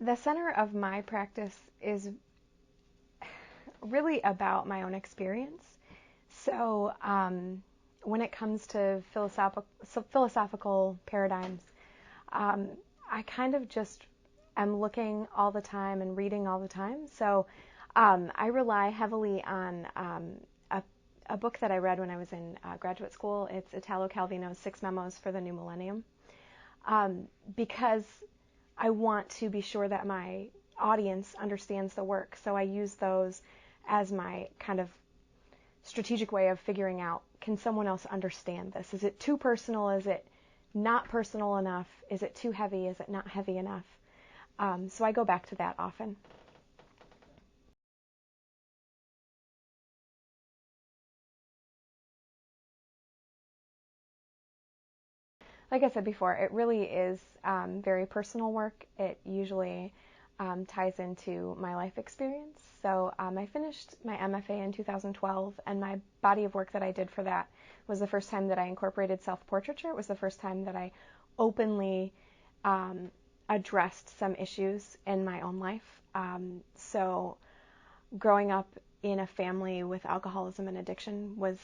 The center of my practice is really about my own experience. So when it comes to philosophical paradigms, um, I kind of just am looking all the time and reading all the time. So I rely heavily on a book that I read when I was in graduate school. It's Italo Calvino's 6 Memos for the New Millennium, because I want to be sure that my audience understands the work. So I use those as my kind of strategic way of figuring out, can someone else understand this? Is it too personal? Is it not personal enough? Is it too heavy? Is it not heavy enough? So I go back to that often. Like I said before, it really is very personal work. It usually ties into my life experience. So I finished my MFA in 2012, and my body of work that I did for that was the first time that I incorporated self-portraiture. It was the first time that I openly addressed some issues in my own life. So growing up in a family with alcoholism and addiction was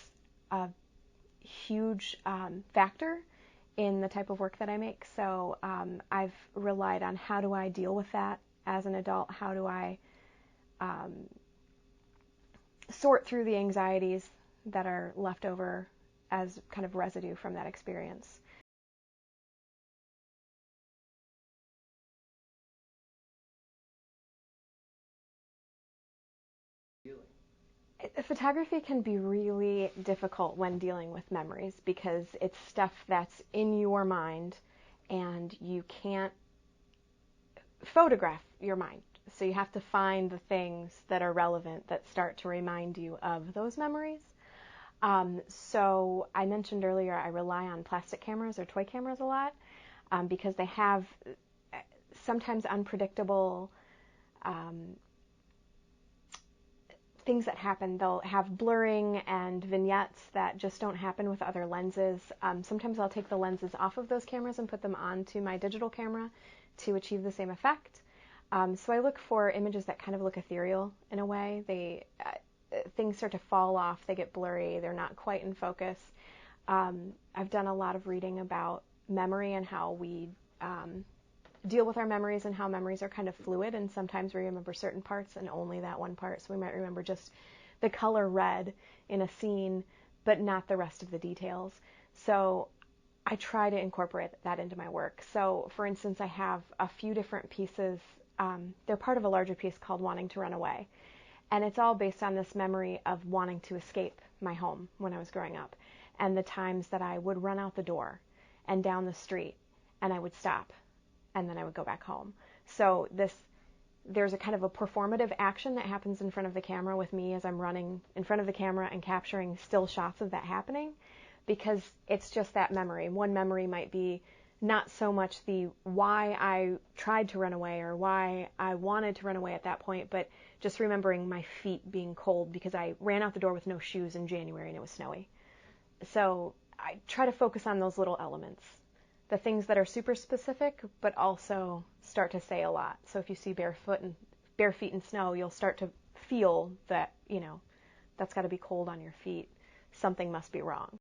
a huge factor in the type of work that I make. So I've relied on, how do I deal with that as an adult? How do I sort through the anxieties that are left over as kind of residue from that experience? Photography can be really difficult when dealing with memories, because it's stuff that's in your mind and you can't photograph your mind. So you have to find the things that are relevant that start to remind you of those memories. So I mentioned earlier I rely on plastic cameras or toy cameras a lot, because they have sometimes unpredictable things that happen. They'll have blurring and vignettes that just don't happen with other lenses. Sometimes I'll take the lenses off of those cameras and put them onto my digital camera to achieve the same effect. So I look for images that kind of look ethereal in a way. Things start to fall off, they get blurry, they're not quite in focus. I've done a lot of reading about memory and how we deal with our memories, and how memories are kind of fluid, and sometimes we remember certain parts and only that one part. So we might remember just the color red in a scene, but not the rest of the details. So I try to incorporate that into my work. So for instance, I have a few different pieces. They're part of a larger piece called Wanting to Run Away. And it's all based on this memory of wanting to escape my home when I was growing up, and the times that I would run out the door and down the street, and I would stop, and then I would go back home. So there's a kind of a performative action that happens in front of the camera with me as I'm running in front of the camera and capturing still shots of that happening, because it's just that memory. One memory might be not so much the why I tried to run away or why I wanted to run away at that point, but just remembering my feet being cold because I ran out the door with no shoes in January and it was snowy. So I try to focus on those little elements, the things that are super specific, but also start to say a lot. So if you see bare feet in snow, you'll start to feel that, that's got to be cold on your feet. Something must be wrong.